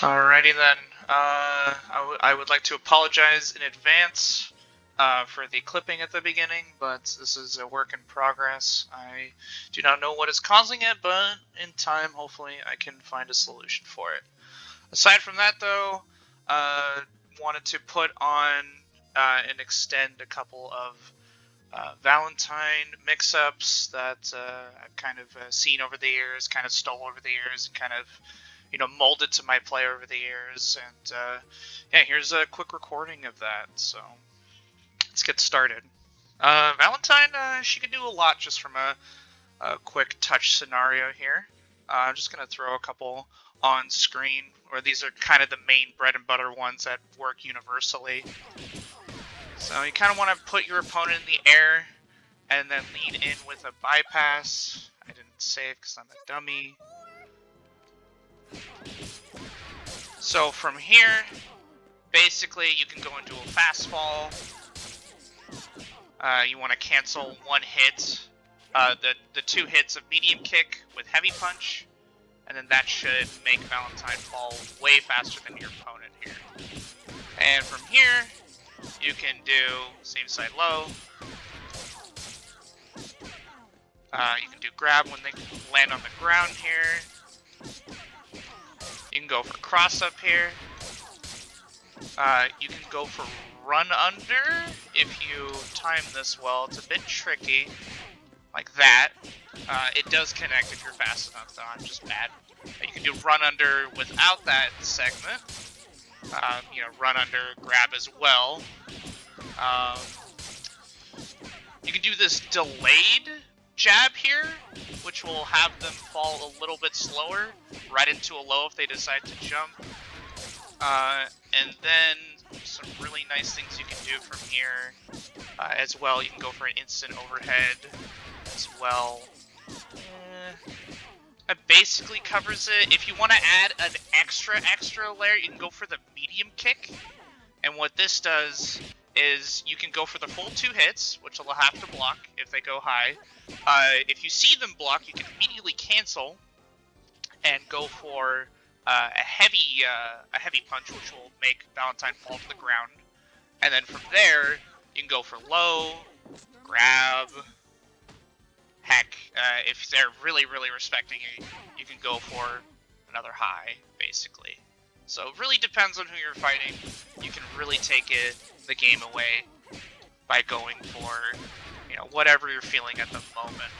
Alrighty then. I would like to apologize in advance for the clipping at the beginning, but this is a work in progress. I do not know what is causing it, but in time, hopefully, I can find a solution for it. Aside from that, though, wanted to put on and extend a couple of Valentine mix-ups that I've kind of seen over the years, kind of stole over the years, and kind of molded to my play over the years. And yeah, here's a quick recording of that. So let's get started. Valentine, she can do a lot just from a quick touch scenario here. I'm just gonna throw a couple on screen, or these are kind of the main bread and butter ones that work universally. So you kind of want to put your opponent in the air and then lead in with a bypass. I didn't save because I'm a dummy. So from here, basically you can go into a fastball. You want to cancel one hit, the two hits of medium kick with heavy punch, and then that should make Valentine fall way faster than your opponent here. And from here, you can do same side low. You can do grab when they land on the ground here. You can go for cross up here. You can go for run under if you time this well. It's a bit tricky, like that. It does connect if you're fast enough, though. I'm just bad. You can do run under without that segment. Run under, grab as well. You can do this delayed jab here, which will have them fall a little bit slower, right into a low if they decide to jump. And then some really nice things you can do from here as well. You can go for an instant overhead as well. That basically covers it. If you want to add an extra layer, you can go for the medium kick. And what this does is you can go for the full two hits, which will have to block if they go high. If you see them block, you can immediately cancel and go for a heavy punch, which will make Valentine fall to the ground. And then from there, you can go for low, grab. Heck, if they're really respecting you, you can go for another high, basically. So it really depends on who you're fighting. You can really take the game away by going for, whatever you're feeling at the moment.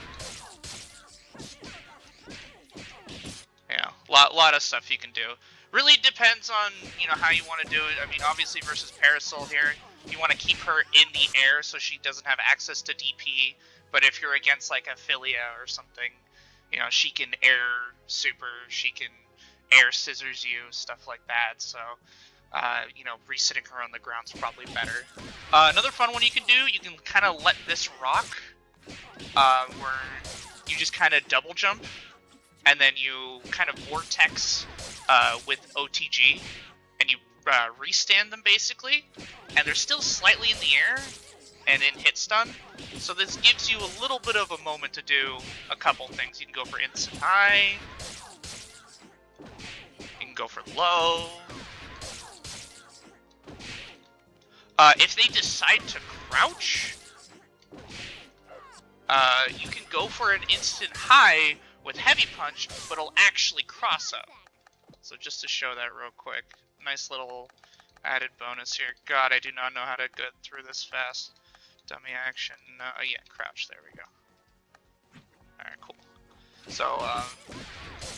Lot of stuff you can do. Really depends on, how you want to do it. I mean, obviously versus Parasol here, you want to keep her in the air so she doesn't have access to DP. But if you're against like a Philia or something, she can air super, she can air scissors you, stuff like that. So, resitting her on the ground is probably better. Another fun one you can do, you can kind of let this rock, where you just kind of double jump, and then you kind of vortex with OTG, and you restand them basically, and they're still slightly in the air and in hit stun. So this gives you a little bit of a moment to do a couple things. You can go for instant high. You can go for low. If they decide to crouch, you can go for an instant high with heavy punch, but it'll actually cross up. So just to show that real quick, nice little added bonus here. God, I do not know how to get through this fast. Dummy action. No, yeah, crouch. There we go. Alright, cool. So,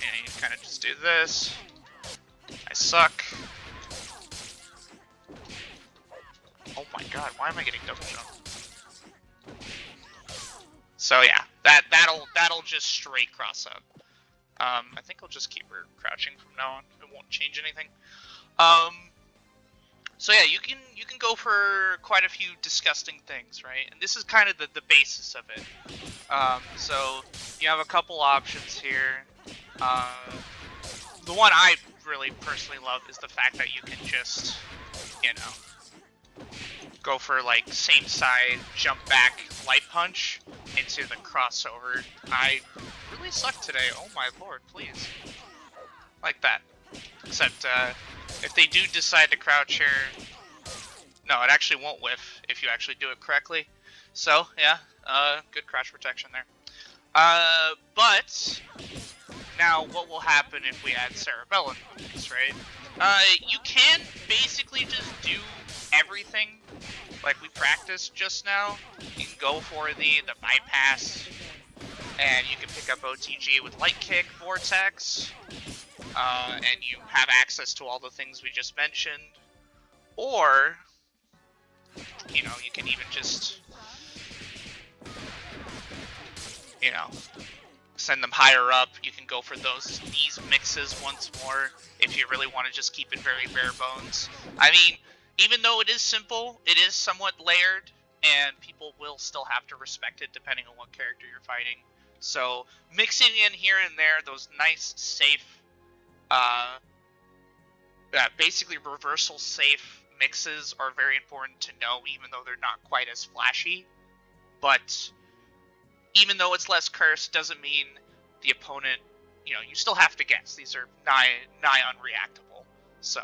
you kind of just do this. I suck. Oh my god, why am I getting double jump? So yeah, that'll just straight cross up. I think I'll just keep her crouching from now on. It won't change anything. So yeah, you can go for quite a few disgusting things, right? And this is kind of the basis of it. So you have a couple options here. The one I really personally love is the fact that you can just, go for like same side, jump back, light punch into the crossover. I really suck today. Oh my lord, please. like that. Except if they do decide to crouch here, no, it actually won't whiff if you actually do it correctly. So yeah, good crouch protection there. But now what will happen if we add Cerebellum to the mix, right? You can basically just do everything like we practiced just now. You can go for the bypass, and you can pick up OTG with Light Kick, Vortex, and you have access to all the things we just mentioned. Or, you know, you can even just, you know, send them higher up. You can go for these mixes once more if you really want to just keep it very bare bones. I mean, even though it is simple, it is somewhat layered, and people will still have to respect it depending on what character you're fighting. So mixing in here and there those nice, safe, basically reversal safe mixes are very important to know, even though they're not quite as flashy. But even though it's less cursed, doesn't mean the opponent, you know, you still have to guess. These are nigh unreactable. So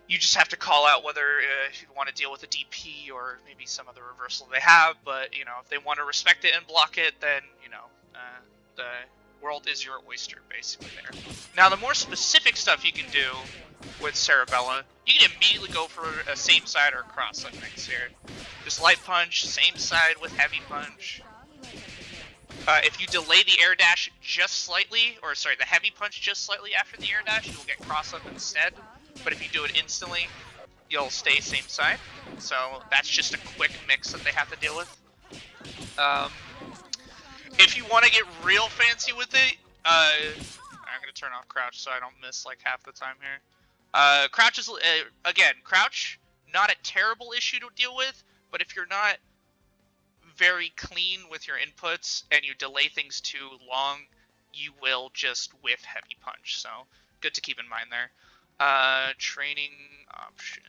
you just have to call out whether if you want to deal with a DP or maybe some other reversal they have. But, you know, if they want to respect it and block it, then, you know, the world is your oyster, basically, there. Now, the more specific stuff you can do with Cerebella, you can immediately go for a same side or a cross-up mix here. Just light punch, same side with heavy punch. If you delay the air dash just slightly, or sorry, the heavy punch just slightly after the air dash, you will get cross-up instead. But if you do it instantly, you'll stay same side. So that's just a quick mix that they have to deal with. If you want to get real fancy with it, I'm going to turn off crouch so I don't miss like half the time here. Crouch is, again, crouch, not a terrible issue to deal with, but if you're not very clean with your inputs and you delay things too long, you will just whiff heavy punch. So good to keep in mind there. Training options.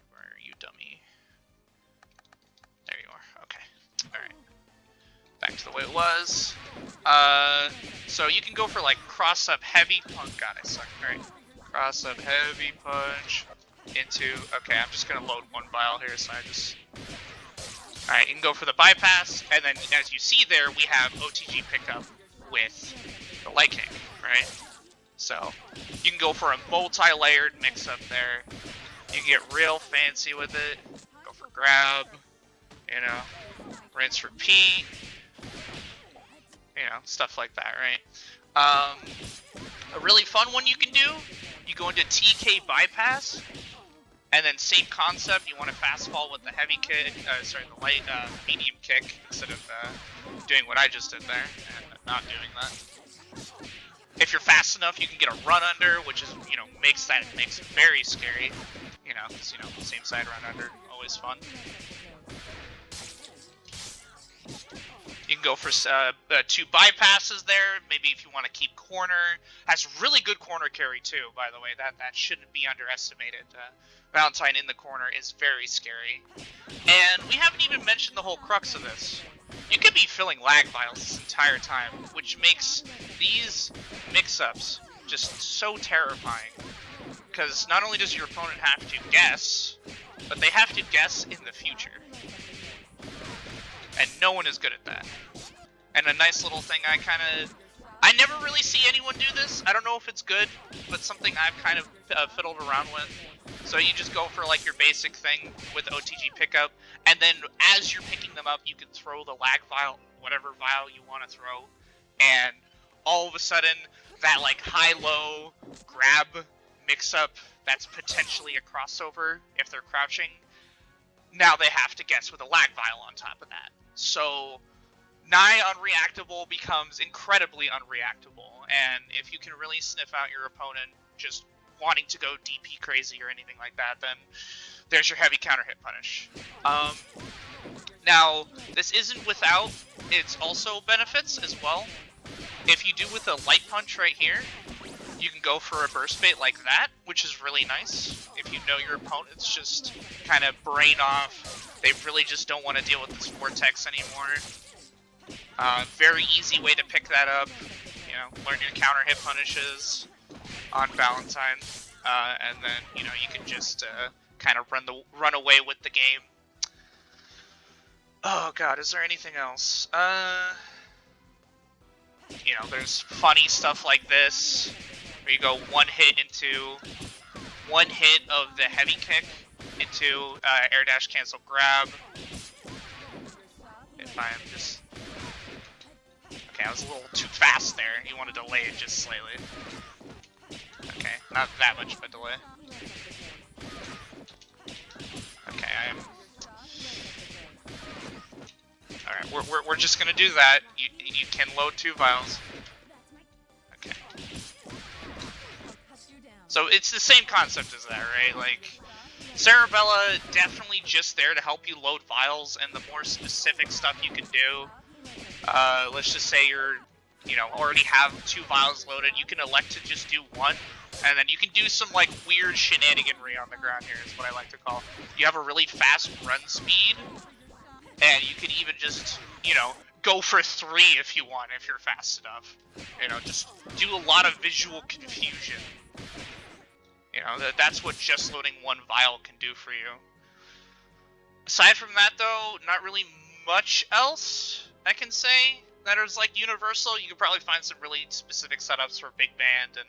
Where are you, dummy? There you are. Okay. All right. Back to the way it was. So you can go for like cross up heavy punch. God, I suck. All right. Cross up heavy punch into. Okay, I'm just gonna load one vial here, so I just. All right, you can go for the bypass, and then as you see there, we have OTG pickup with the light kick, right? So you can go for a multi-layered mix-up there. You can get real fancy with it. Go for grab, you know, rinse, repeat, you know, stuff like that, right? A really fun one you can do, you go into TK bypass, and then same concept, you want to fast fall with the heavy kick, the light, medium kick, instead of doing what I just did there, and not doing that. If you're fast enough, you can get a run under, which is, you know, makes it very scary, you know, because, you know, same side run under, always fun. You can go for 2 bypasses there, maybe if you want to keep corner. Has really good corner carry too, by the way, that shouldn't be underestimated. Valentine in the corner is very scary. And we haven't even mentioned the whole crux of this. You could be filling lag vials this entire time, which makes these mix-ups just so terrifying. Because not only does your opponent have to guess, but they have to guess in the future. And no one is good at that. And a nice little thing I never really see anyone do this. I don't know if it's good, but something I've kind of fiddled around with. So you just go for like your basic thing with OTG pickup, and then as you're picking them up, you can throw the lag vial, whatever vial you want to throw, and all of a sudden that like high-low grab mix-up that's potentially a crossover if they're crouching, now they have to guess with a lag vial on top of that. So nigh unreactable becomes incredibly unreactable, and if you can really sniff out your opponent just wanting to go DP crazy or anything like that, then there's your heavy counter hit punish. Now, this isn't without its also benefits as well. If you do with a light punch right here, you can go for a burst bait like that, which is really nice. If you know your opponent's just kind of brain off, they really just don't want to deal with this vortex anymore. Very easy way to pick that up. You know, learn your counter hit punishes. on Valentine, and then you can just kind of run away with the game. Oh god, is there anything else? There's funny stuff like this, where you go one hit of the heavy kick into air dash cancel grab. If I'm just... Okay, I was a little too fast there. You want to delay it just slightly. Okay, not that much of a delay. Okay, Alright, we're just gonna do that. You can load 2 vials. Okay. So it's the same concept as that, right? Like, Bella definitely just there to help you load vials, and the more specific stuff you can do. Let's just say you're, already have 2 vials loaded. You can elect to just do 1, and then you can do some like weird shenaniganry on the ground here. Is what I like to call. You have a really fast run speed, and you can even just, go for 3 if you want, if you're fast enough. Just do a lot of visual confusion. That's what just loading 1 vial can do for you. Aside from that, though, not really much else I can say that is like universal. You could probably find some really specific setups for big band and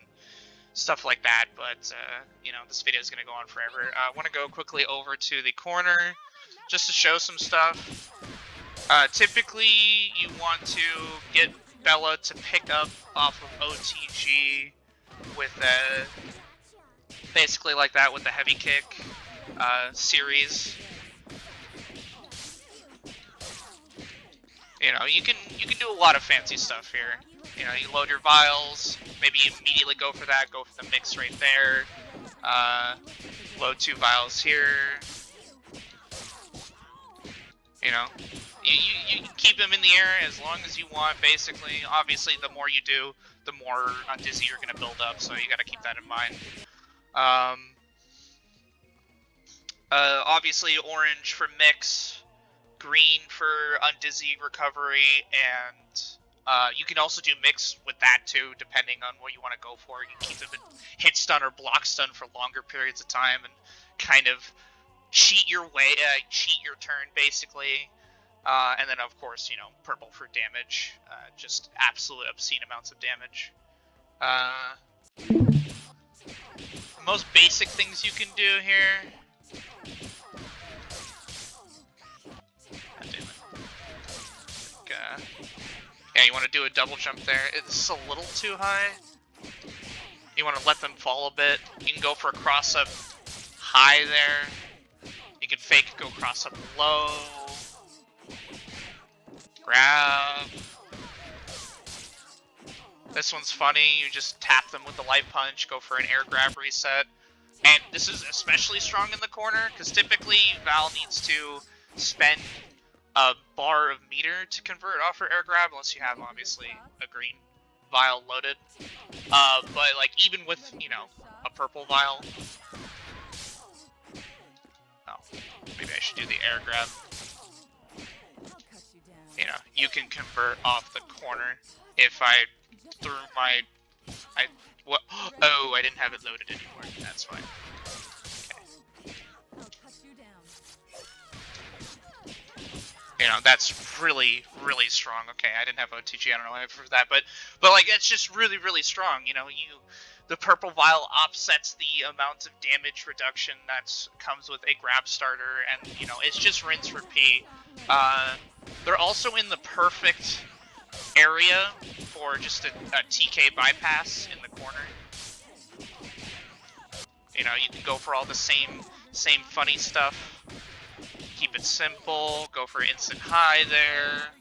stuff like that, but this video is going to go on forever. I want to go quickly over to the corner just to show some stuff. Typically, you want to get Bella to pick up off of OTG with basically like that with the heavy kick series. You can do a lot of fancy stuff here. You load your vials, maybe immediately go for that, go for the mix right there. Load 2 vials here. You keep them in the air as long as you want, basically. Obviously, the more you do, the more dizzy you're going to build up, so you got to keep that in mind. Obviously, orange for mix, green for undizzy recovery, and you can also do mix with that too, depending on what you want to go for. You can keep them in hit stun or block stun for longer periods of time, and kind of cheat your turn, basically. And then, of course, purple for damage. Just absolute obscene amounts of damage. The most basic things you can do here. God damn it. Yeah, you want to do a double jump there. It's a little too high. You want to let them fall a bit. You can go for a cross up high there. You can fake go cross up low. Grab. This one's funny. You just tap them with the light punch, go for an air grab reset. And this is especially strong in the corner, because typically Val needs to spend a bar of meter to convert off her air grab, unless you have, obviously, a green vial loaded. But, like, even with, a purple vial... Oh, maybe I should do the air grab. You can convert off the corner if I threw my... What? Oh, I didn't have it loaded anymore. That's fine. Okay. That's really, really strong. Okay, I didn't have OTG, I don't know why for that, but like, it's just really, really strong. The purple vial offsets the amount of damage reduction that comes with a grab starter, and, it's just rinse repeat. They're also in the perfect area for just a TK bypass in the corner. You can go for all the same funny stuff. Keep it simple, go for instant high there.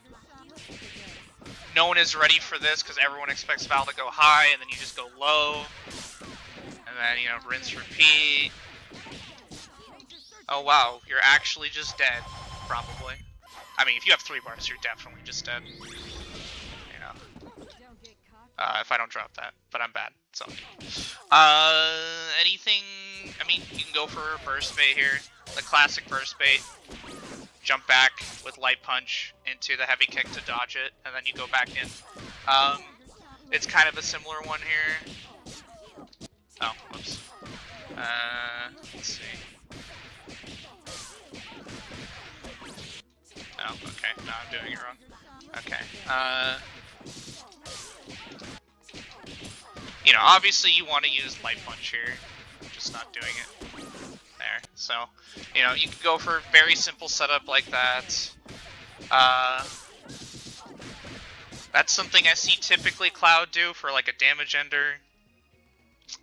No one is ready for this because everyone expects Val to go high, and then you just go low. And then, rinse, repeat. Oh wow, you're actually just dead, probably. I mean, if you have 3 bars, you're definitely just dead. If I don't drop that, but I'm bad, so. Anything, I mean, you can go for a burst bait here. The classic burst bait. Jump back with light punch into the heavy kick to dodge it, and then you go back in. It's kind of a similar one here. Oh, whoops. Let's see. Oh, okay. No, I'm doing it wrong. Okay. You know, obviously you want to use Light Punch here. I'm just not doing it. There. So, you know, you can go for a very simple setup like that. That's something I see typically Cloud do for like a damage ender.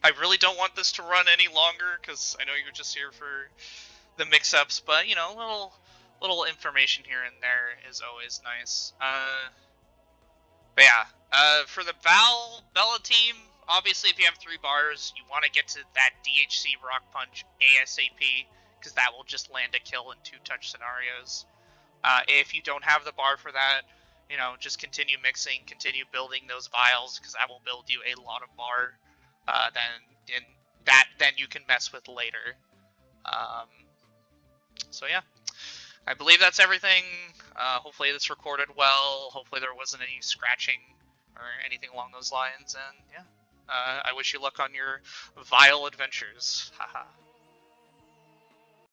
I really don't want this to run any longer because I know you're just here for the mix-ups, but you know, little information here and there is always nice. But yeah, for the Val Bella team, obviously if you have 3 bars, you want to get to that DHC Rock Punch ASAP because that will just land a kill in 2-touch scenarios. If you don't have the bar for that, you know, just continue mixing, continue building those vials because that will build you a lot of bar. Then you can mess with later. So yeah, I believe that's everything. Hopefully this recorded well. Hopefully there wasn't any scratching or anything along those lines. And yeah, I wish you luck on your vile adventures. Haha.